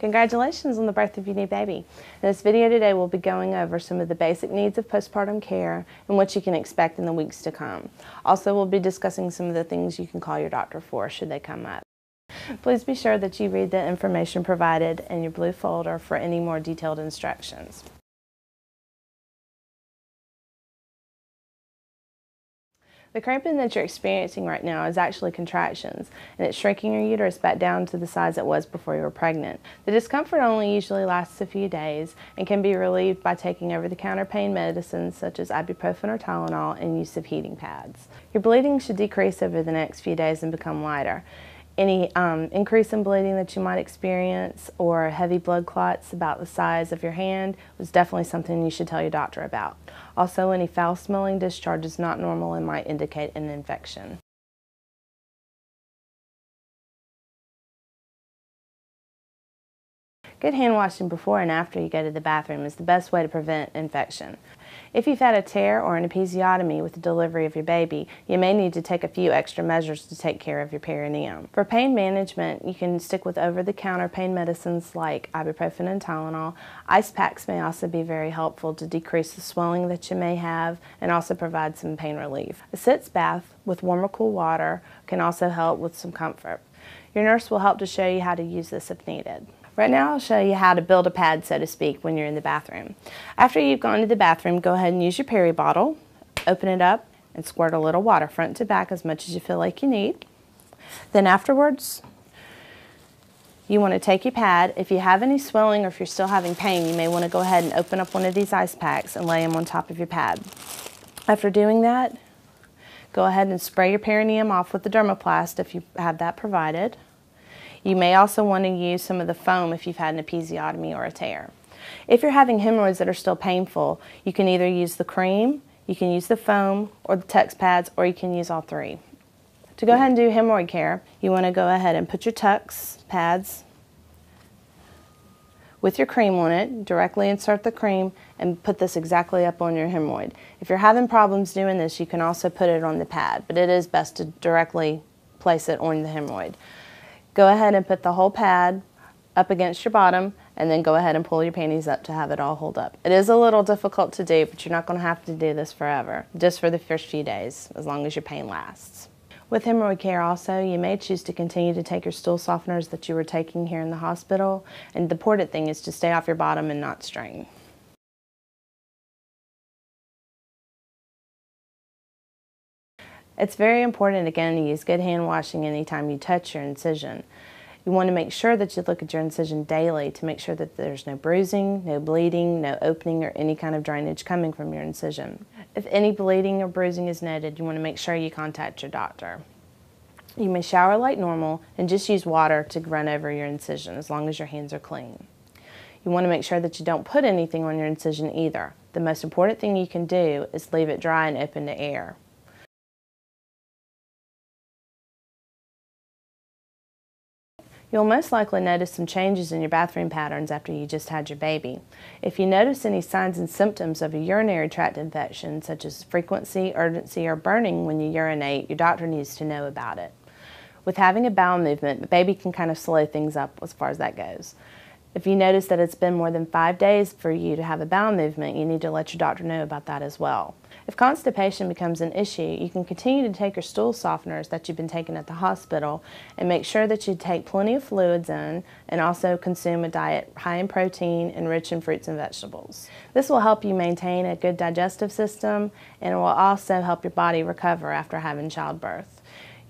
Congratulations on the birth of your new baby. In this video today we'll be going over some of the basic needs of postpartum care and what you can expect in the weeks to come. Also, we'll be discussing some of the things you can call your doctor for should they come up. Please be sure that you read the information provided in your blue folder for any more detailed instructions. The cramping that you're experiencing right now is actually contractions, and it's shrinking your uterus back down to the size it was before you were pregnant. The discomfort only usually lasts a few days and can be relieved by taking over-the-counter pain medicines such as ibuprofen or Tylenol and use of heating pads. Your bleeding should decrease over the next few days and become lighter. Any increase in bleeding that you might experience or heavy blood clots about the size of your hand was definitely something you should tell your doctor about. Also, any foul-smelling discharge is not normal and might indicate an infection. Good hand washing before and after you go to the bathroom is the best way to prevent infection. If you've had a tear or an episiotomy with the delivery of your baby, you may need to take a few extra measures to take care of your perineum. For pain management, you can stick with over-the-counter pain medicines like ibuprofen and Tylenol. Ice packs may also be very helpful to decrease the swelling that you may have and also provide some pain relief. A sitz bath with warm or cool water can also help with some comfort. Your nurse will help to show you how to use this if needed. Right now I'll show you how to build a pad, so to speak, when you're in the bathroom. After you've gone to the bathroom, go ahead and use your peri bottle, open it up, and squirt a little water front to back as much as you feel like you need. Then afterwards, you want to take your pad. If you have any swelling or if you're still having pain, you may want to go ahead and open up one of these ice packs and lay them on top of your pad. After doing that, go ahead and spray your perineum off with the dermoplast if you have that provided. You may also want to use some of the foam if you've had an episiotomy or a tear. If you're having hemorrhoids that are still painful, you can either use the cream, you can use the foam, or the Tux pads, or you can use all three. To go ahead and do hemorrhoid care, you want to go ahead and put your Tux pads with your cream on it, directly insert the cream, and put this exactly up on your hemorrhoid. If you're having problems doing this, you can also put it on the pad, but it is best to directly place it on the hemorrhoid. Go ahead and put the whole pad up against your bottom and then go ahead and pull your panties up to have it all hold up. It is a little difficult to do, but you're not going to have to do this forever, just for the first few days, as long as your pain lasts. With hemorrhoid care also, you may choose to continue to take your stool softeners that you were taking here in the hospital, and the important thing is to stay off your bottom and not strain. It's very important, again, to use good hand washing anytime you touch your incision. You want to make sure that you look at your incision daily to make sure that there's no bruising, no bleeding, no opening, or any kind of drainage coming from your incision. If any bleeding or bruising is noted, you want to make sure you contact your doctor. You may shower like normal and just use water to run over your incision as long as your hands are clean. You want to make sure that you don't put anything on your incision either. The most important thing you can do is leave it dry and open to air. You'll most likely notice some changes in your bathroom patterns after you just had your baby. If you notice any signs and symptoms of a urinary tract infection, such as frequency, urgency, or burning when you urinate, your doctor needs to know about it. With having a bowel movement, the baby can kind of slow things up as far as that goes. If you notice that it's been more than 5 days for you to have a bowel movement, you need to let your doctor know about that as well. If constipation becomes an issue, you can continue to take your stool softeners that you've been taking at the hospital and make sure that you take plenty of fluids in and also consume a diet high in protein and rich in fruits and vegetables. This will help you maintain a good digestive system and it will also help your body recover after having childbirth.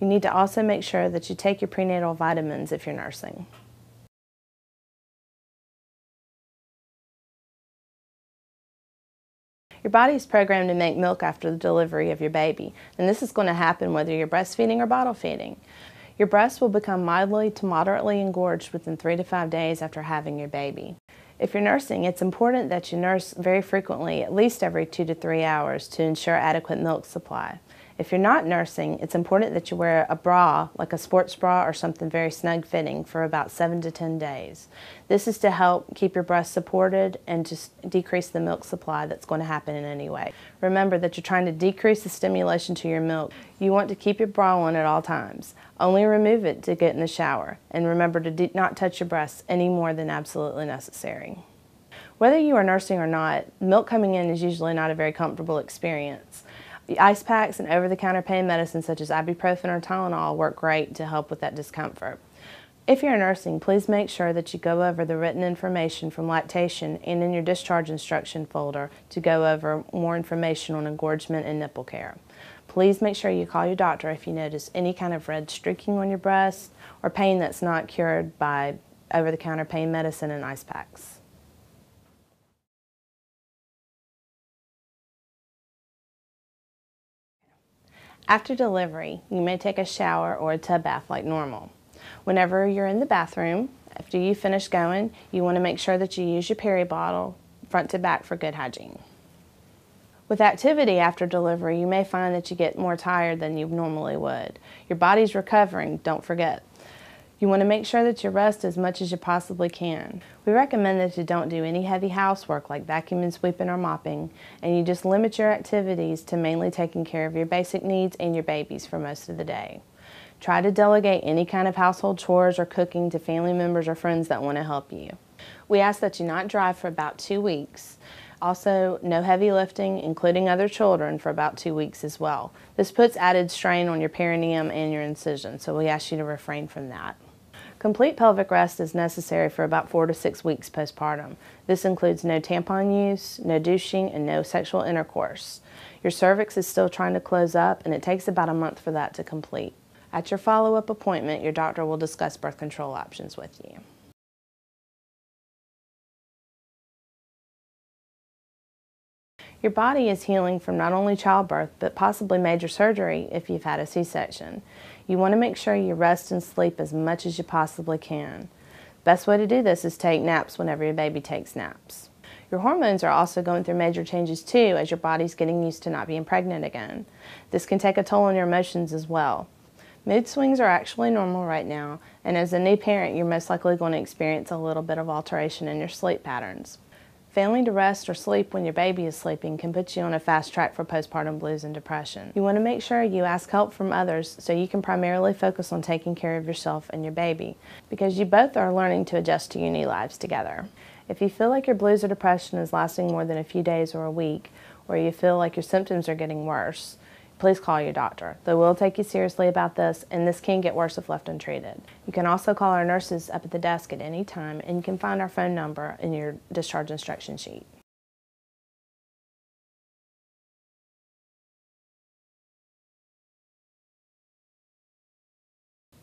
You need to also make sure that you take your prenatal vitamins if you're nursing. Your body is programmed to make milk after the delivery of your baby, and this is going to happen whether you're breastfeeding or bottle feeding. Your breasts will become mildly to moderately engorged within 3 to 5 days after having your baby. If you're nursing, it's important that you nurse very frequently, at least every 2 to 3 hours, to ensure adequate milk supply. If you're not nursing, it's important that you wear a bra, like a sports bra or something very snug fitting, for about 7 to 10 days. This is to help keep your breast supported and to decrease the milk supply that's going to happen in any way. Remember that you're trying to decrease the stimulation to your milk. You want to keep your bra on at all times. Only remove it to get in the shower. And remember to not touch your breasts any more than absolutely necessary. Whether you are nursing or not, milk coming in is usually not a very comfortable experience. The ice packs and over-the-counter pain medicines such as ibuprofen or Tylenol work great to help with that discomfort. If you're nursing, please make sure that you go over the written information from lactation and in your discharge instruction folder to go over more information on engorgement and nipple care. Please make sure you call your doctor if you notice any kind of red streaking on your breast or pain that's not cured by over-the-counter pain medicine and ice packs. After delivery, you may take a shower or a tub bath like normal. Whenever you're in the bathroom, after you finish going, you want to make sure that you use your peri bottle front to back for good hygiene. With activity after delivery, you may find that you get more tired than you normally would. Your body's recovering, don't forget. You want to make sure that you rest as much as you possibly can. We recommend that you don't do any heavy housework like vacuuming, sweeping, or mopping, and you just limit your activities to mainly taking care of your basic needs and your babies for most of the day. Try to delegate any kind of household chores or cooking to family members or friends that want to help you. We ask that you not drive for about 2 weeks. Also, no heavy lifting, including other children, for about 2 weeks as well. This puts added strain on your perineum and your incision, so we ask you to refrain from that. Complete pelvic rest is necessary for about 4 to 6 weeks postpartum. This includes no tampon use, no douching, and no sexual intercourse. Your cervix is still trying to close up, and it takes about a month for that to complete. At your follow-up appointment, your doctor will discuss birth control options with you. Your body is healing from not only childbirth, but possibly major surgery if you've had a C-section. You want to make sure you rest and sleep as much as you possibly can. Best way to do this is take naps whenever your baby takes naps. Your hormones are also going through major changes too, as your body's getting used to not being pregnant again. This can take a toll on your emotions as well. Mood swings are actually normal right now, and as a new parent, you're most likely going to experience a little bit of alteration in your sleep patterns. Failing to rest or sleep when your baby is sleeping can put you on a fast track for postpartum blues and depression. You want to make sure you ask help from others so you can primarily focus on taking care of yourself and your baby, because you both are learning to adjust to your new lives together. If you feel like your blues or depression is lasting more than a few days or a week, or you feel like your symptoms are getting worse, please call your doctor. They will take you seriously about this, and this can get worse if left untreated. You can also call our nurses up at the desk at any time, and you can find our phone number in your discharge instruction sheet.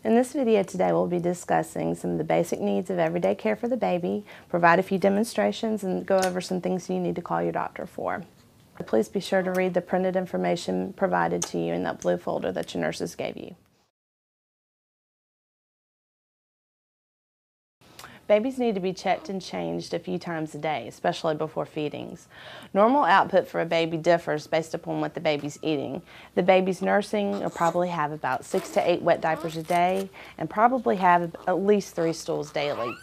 In this video today, we'll be discussing some of the basic needs of everyday care for the baby, provide a few demonstrations, and go over some things you need to call your doctor for. Please be sure to read the printed information provided to you in that blue folder that your nurses gave you. Babies need to be checked and changed a few times a day, especially before feedings. Normal output for a baby differs based upon what the baby's eating. The baby's nursing will probably have about 6 to 8 wet diapers a day and probably have at least 3 stools daily.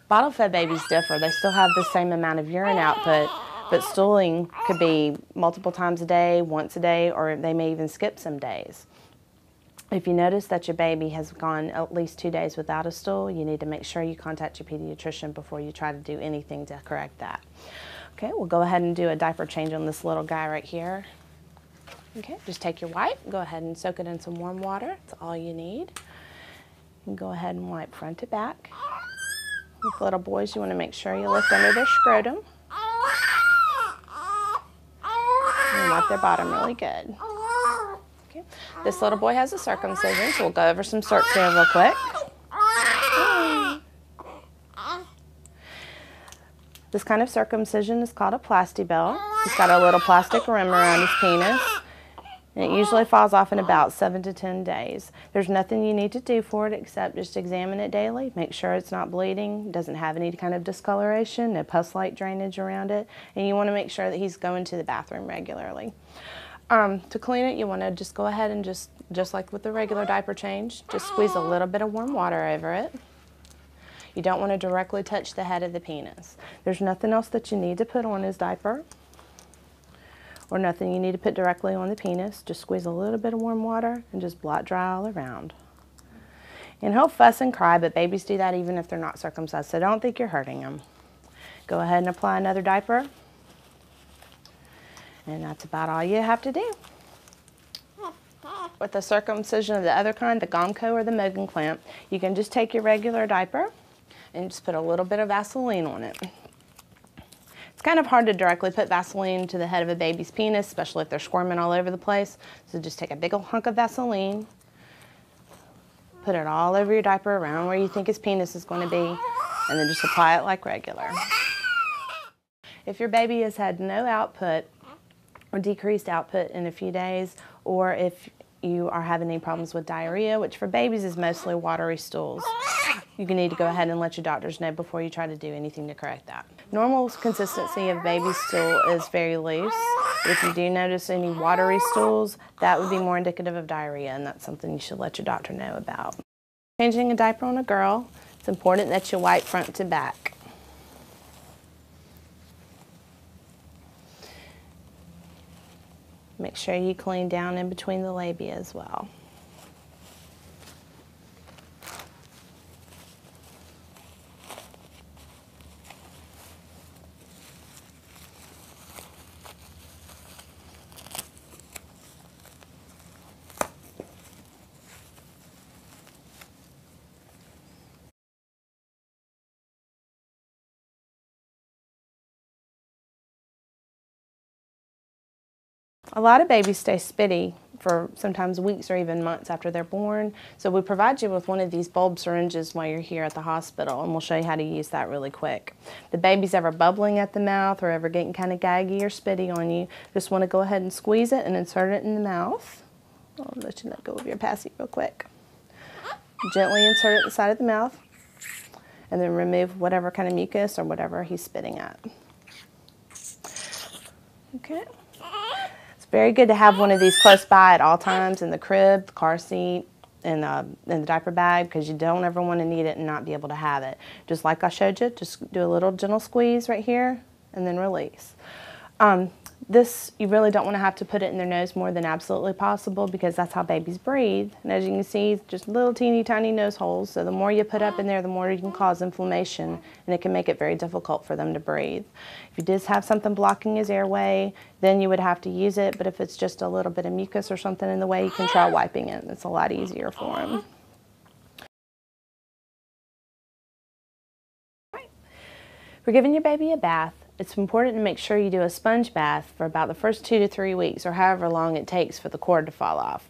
Bottle-fed babies differ. They still have the same amount of urine output, but stooling could be multiple times a day, once a day, or they may even skip some days. If you notice that your baby has gone at least 2 days without a stool, you need to make sure you contact your pediatrician before you try to do anything to correct that. Okay, we'll go ahead and do a diaper change on this little guy right here. Okay, just take your wipe, go ahead and soak it in some warm water. That's all you need. And go ahead and wipe front to back. With little boys, you want to make sure you lift under their scrotum. And wipe their bottom really good. Okay. This little boy has a circumcision, so we'll go over some circ here real quick. This kind of circumcision is called a plastibell. He's got a little plastic rim around his penis, and it usually falls off in about 7 to 10 days. There's nothing you need to do for it except just examine it daily, make sure it's not bleeding, doesn't have any kind of discoloration, no pus-like drainage around it, and you want to make sure that he's going to the bathroom regularly. To clean it, you want to just go ahead and just like with the regular diaper change, just squeeze a little bit of warm water over it. You don't want to directly touch the head of the penis. There's nothing else that you need to put on his diaper, or nothing you need to put directly on the penis. Just squeeze a little bit of warm water and just blot dry all around. And he'll fuss and cry, but babies do that even if they're not circumcised, so don't think you're hurting them. Go ahead and apply another diaper. And that's about all you have to do. With the circumcision of the other kind, the Gomco or the Mogan clamp, you can just take your regular diaper and just put a little bit of Vaseline on it. It's kind of hard to directly put Vaseline to the head of a baby's penis, especially if they're squirming all over the place. So just take a big old hunk of Vaseline, put it all over your diaper around where you think his penis is going to be, and then just apply it like regular. If your baby has had no output or decreased output in a few days, or if you are having any problems with diarrhea, which for babies is mostly watery stools, you need to go ahead and let your doctors know before you try to do anything to correct that. Normal consistency of baby stool is very loose. If you do notice any watery stools, that would be more indicative of diarrhea, and that's something you should let your doctor know about. Changing a diaper on a girl, it's important that you wipe front to back. Make sure you clean down in between the labia as well. A lot of babies stay spitty for sometimes weeks or even months after they're born, so we provide you with one of these bulb syringes while you're here at the hospital, and we'll show you how to use that really quick. If the baby's ever bubbling at the mouth or ever getting kind of gaggy or spitty on you, just want to go ahead and squeeze it and insert it in the mouth. I'll let you let go of your passy real quick. Gently insert it inside of the mouth, and then remove whatever kind of mucus or whatever he's spitting at. Okay. Very good to have one of these close by at all times, in the crib, the car seat, in the diaper bag, because you don't ever want to need it and not be able to have it. Just like I showed you, just do a little gentle squeeze right here and then release. This, you really don't want to have to put it in their nose more than absolutely possible, because that's how babies breathe. And as you can see, just little teeny tiny nose holes, so the more you put up in there, the more you can cause inflammation, and it can make it very difficult for them to breathe. If you did have something blocking his airway, then you would have to use it, but if it's just a little bit of mucus or something in the way, you can try wiping it. It's a lot easier for him. For giving your baby a bath, it's important to make sure you do a sponge bath for about the first 2 to 3 weeks, or however long it takes for the cord to fall off.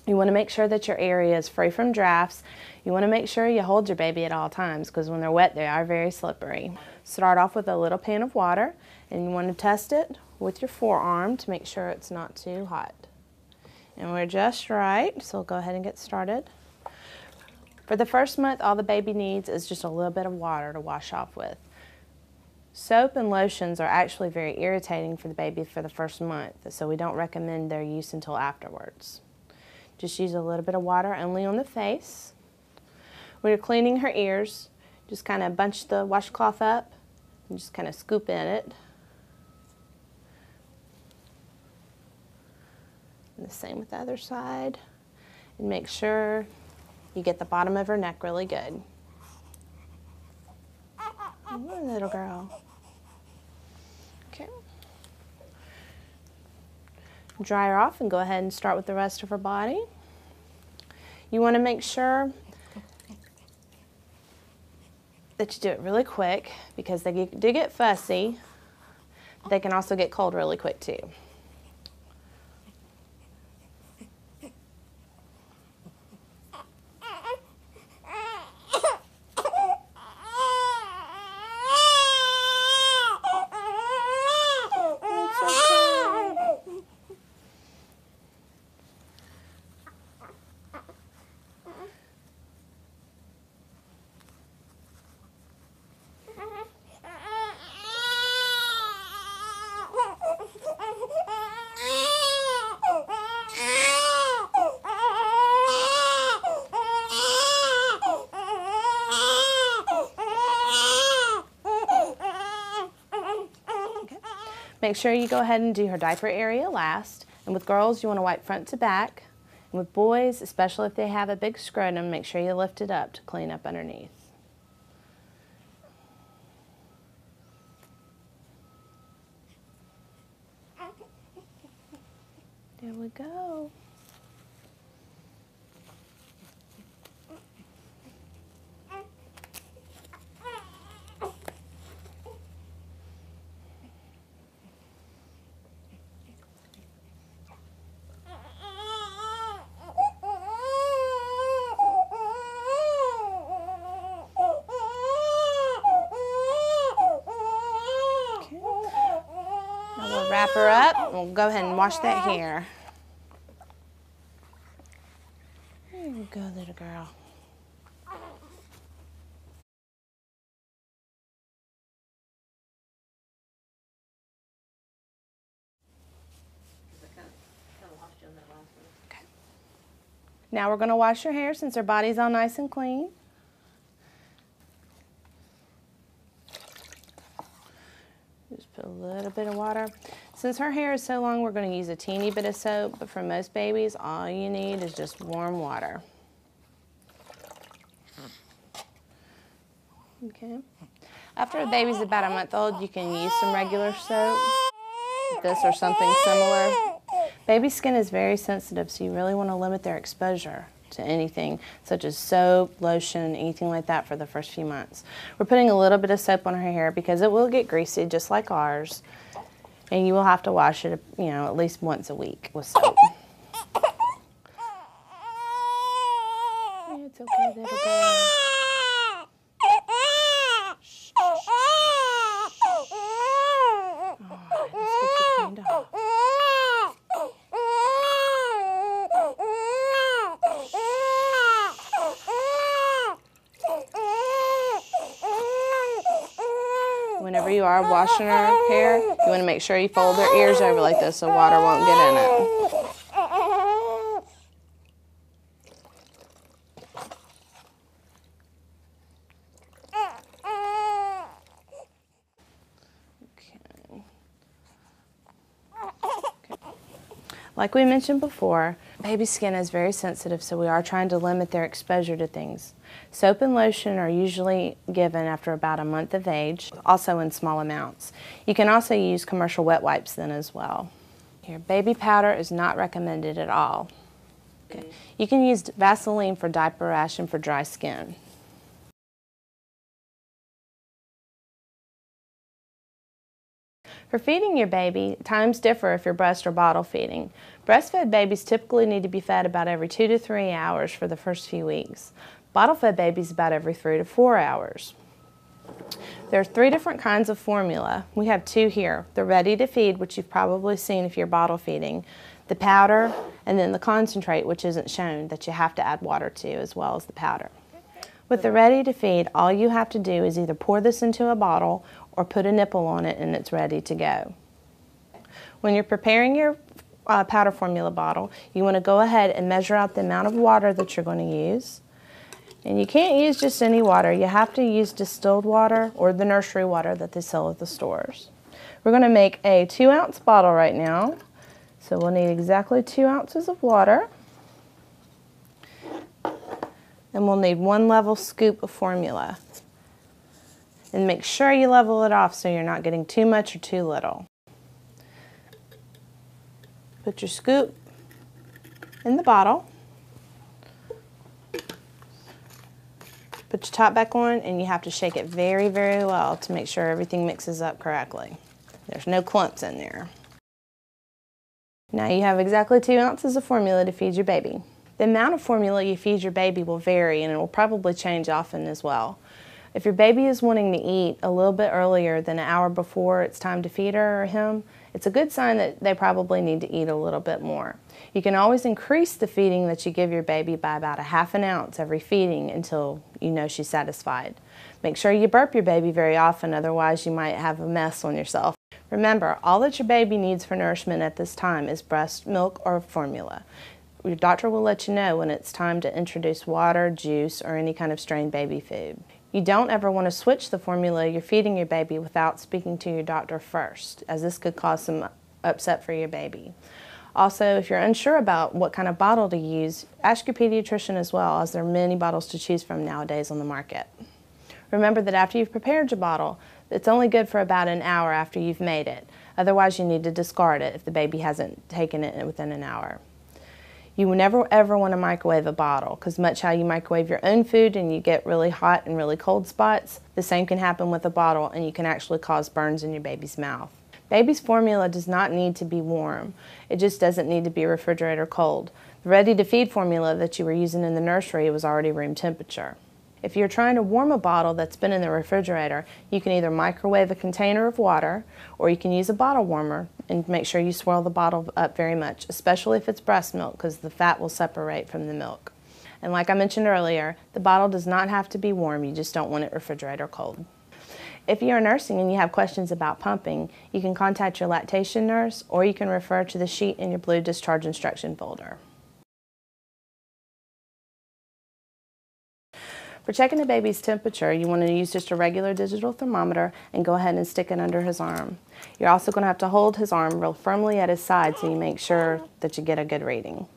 You want to make sure that your area is free from drafts. You want to make sure you hold your baby at all times, because when they're wet they are very slippery. Start off with a little pan of water, and you want to test it with your forearm to make sure it's not too hot. And we're just right, so we'll go ahead and get started. For the first month, all the baby needs is just a little bit of water to wash off with. Soap and lotions are actually very irritating for the baby for the first month, so we don't recommend their use until afterwards. Just use a little bit of water only on the face. When you're cleaning her ears, just kind of bunch the washcloth up and just kind of scoop in it. And the same with the other side. And make sure you get the bottom of her neck really good. Oh, little girl. Okay. Dry her off and go ahead and start with the rest of her body. You want to make sure that you do it really quick, because they do get fussy. They can also get cold really quick too. Make sure you go ahead and do her diaper area last. And with girls, you want to wipe front to back. And with boys, especially if they have a big scrotum, make sure you lift it up to clean up underneath. There we go. We'll wrap her up and we'll go ahead and wash that hair. There you go, little girl. Okay. Now we're going to wash her hair since her body's all nice and clean. Just put a little bit of water. Since her hair is so long, we're going to use a teeny bit of soap, but for most babies, all you need is just warm water. Okay. After a baby's about a month old, you can use some regular soap, this or something similar. Baby skin is very sensitive, so you really want to limit their exposure to anything such as soap, lotion, anything like that for the first few months. We're putting a little bit of soap on her hair because it will get greasy just like ours, and you will have to wash it, you know, at least once a week with soap. It's okay, little girl. Shh, shh, shh. All right, let's get you cleaned up. Whenever you are washing her hair, you want to make sure you fold their ears over like this so water won't get in it. Like we mentioned before, baby skin is very sensitive, so we are trying to limit their exposure to things. Soap and lotion are usually given after about a month of age, also in small amounts. You can also use commercial wet wipes then as well. Here, baby powder is not recommended at all. Okay. You can use Vaseline for diaper rash and for dry skin. For feeding your baby, times differ if you're breast or bottle feeding. Breastfed babies typically need to be fed about every 2 to 3 hours for the first few weeks. Bottle-fed babies about every 3 to 4 hours. There are 3 different kinds of formula. We have 2 here. The ready-to-feed, which you've probably seen if you're bottle feeding, the powder, and then the concentrate, which isn't shown, that you have to add water to as well as the powder. With the ready-to-feed, all you have to do is either pour this into a bottle or put a nipple on it and it's ready to go. When you're preparing your powder formula bottle, you want to go ahead and measure out the amount of water that you're going to use. And you can't use just any water. You have to use distilled water or the nursery water that they sell at the stores. We're going to make a 2-ounce bottle right now. So we'll need exactly 2 ounces of water. And we'll need 1 level scoop of formula. And make sure you level it off so you're not getting too much or too little. Put your scoop in the bottle. Put your top back on, and you have to shake it very, very well to make sure everything mixes up correctly. There's no clumps in there. Now you have exactly 2 ounces of formula to feed your baby. The amount of formula you feed your baby will vary, and it will probably change often as well. If your baby is wanting to eat a little bit earlier than an hour before it's time to feed her or him, it's a good sign that they probably need to eat a little bit more. You can always increase the feeding that you give your baby by about a ½ ounce every feeding until you know she's satisfied. Make sure you burp your baby very often, otherwise you might have a mess on yourself. Remember, all that your baby needs for nourishment at this time is breast milk or formula. Your doctor will let you know when it's time to introduce water, juice, or any kind of strained baby food. You don't ever want to switch the formula you're feeding your baby without speaking to your doctor first, as this could cause some upset for your baby. Also, if you're unsure about what kind of bottle to use, ask your pediatrician as well, as there are many bottles to choose from nowadays on the market. Remember that after you've prepared your bottle, it's only good for about an hour after you've made it. Otherwise, you need to discard it if the baby hasn't taken it within an hour. You will never ever want to microwave a bottle, because much how you microwave your own food and you get really hot and really cold spots, the same can happen with a bottle, and you can actually cause burns in your baby's mouth. Baby's formula does not need to be warm. It just doesn't need to be refrigerator cold. The ready-to-feed formula that you were using in the nursery was already room temperature. If you're trying to warm a bottle that's been in the refrigerator, you can either microwave a container of water, or you can use a bottle warmer and make sure you swirl the bottle up very much, especially if it's breast milk, because the fat will separate from the milk. And like I mentioned earlier, the bottle does not have to be warm, you just don't want it refrigerator cold. If you're nursing and you have questions about pumping, you can contact your lactation nurse, or you can refer to the sheet in your blue discharge instruction folder. For checking a baby's temperature, you want to use just a regular digital thermometer and go ahead and stick it under his arm. You're also going to have to hold his arm real firmly at his side so you make sure that you get a good reading.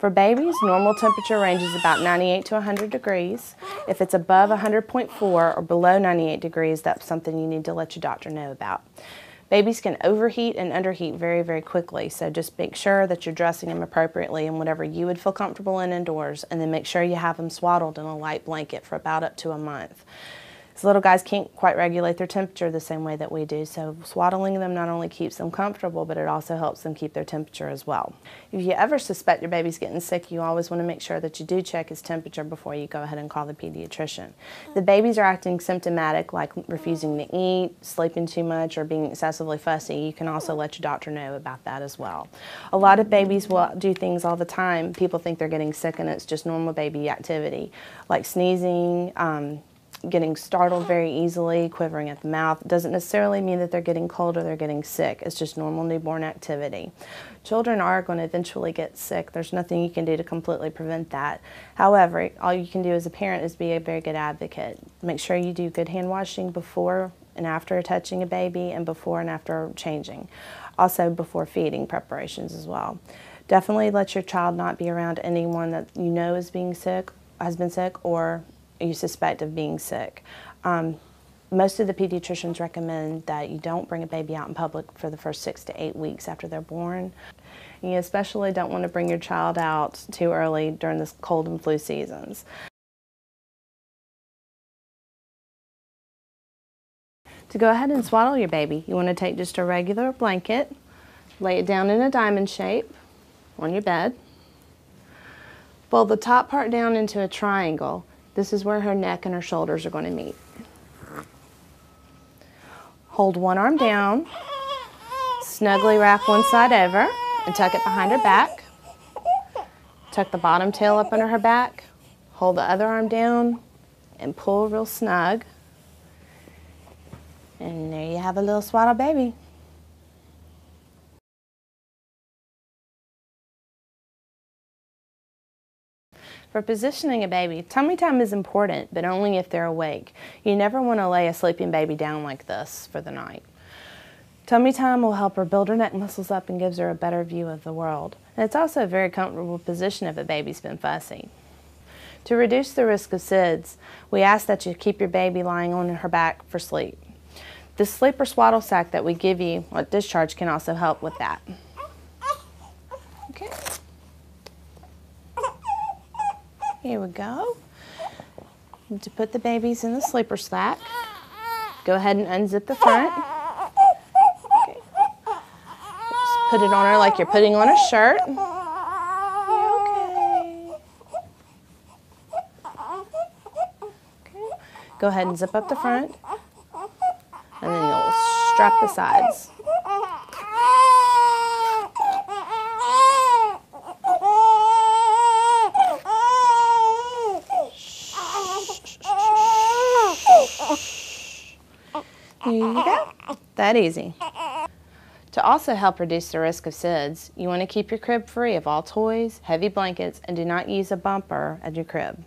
For babies, normal temperature ranges about 98 to 100 degrees. If it's above 100.4 or below 98 degrees, that's something you need to let your doctor know about. Babies can overheat and underheat very, very quickly, so just make sure that you're dressing them appropriately in whatever you would feel comfortable in indoors, and then make sure you have them swaddled in a light blanket for about up to a month. So little guys can't quite regulate their temperature the same way that we do, so swaddling them not only keeps them comfortable, but it also helps them keep their temperature as well. If you ever suspect your baby's getting sick, you always want to make sure that you do check his temperature before you go ahead and call the pediatrician. The babies are acting symptomatic, like refusing to eat, sleeping too much, or being excessively fussy. You can also let your doctor know about that as well. A lot of babies will do things all the time. People think they're getting sick, and it's just normal baby activity, like sneezing, getting startled very easily, quivering at the mouth. It doesn't necessarily mean that they're getting cold or they're getting sick. It's just normal newborn activity. Children are going to eventually get sick. There's nothing you can do to completely prevent that. However, all you can do as a parent is be a very good advocate. Make sure you do good hand washing before and after touching a baby, and before and after changing. Also before feeding preparations as well. Definitely let your child not be around anyone that you know is being sick, has been sick, or you suspect of being sick. Most of the pediatricians recommend that you don't bring a baby out in public for the first 6 to 8 weeks after they're born. You especially don't want to bring your child out too early during the cold and flu seasons. To go ahead and swaddle your baby, you want to take just a regular blanket, lay it down in a diamond shape on your bed, fold the top part down into a triangle. This is where her neck and her shoulders are going to meet. Hold one arm down, snugly wrap one side over, and tuck it behind her back. Tuck the bottom tail up under her back, hold the other arm down, and pull real snug. And there you have a little swaddle baby. For positioning a baby, tummy time is important, but only if they're awake. You never want to lay a sleeping baby down like this for the night. Tummy time will help her build her neck muscles up and gives her a better view of the world. And it's also a very comfortable position if a baby's been fussy. To reduce the risk of SIDS, we ask that you keep your baby lying on her back for sleep. The sleeper swaddle sack that we give you at discharge can also help with that. Okay. Here we go. To put the babies in the sleeper sack, go ahead and unzip the front. Okay. Just put it on her like you're putting on a shirt. Okay. Okay. Go ahead and zip up the front, and then you'll strap the sides. There you go. That easy. To also help reduce the risk of SIDS, you want to keep your crib free of all toys, heavy blankets, and do not use a bumper at your crib.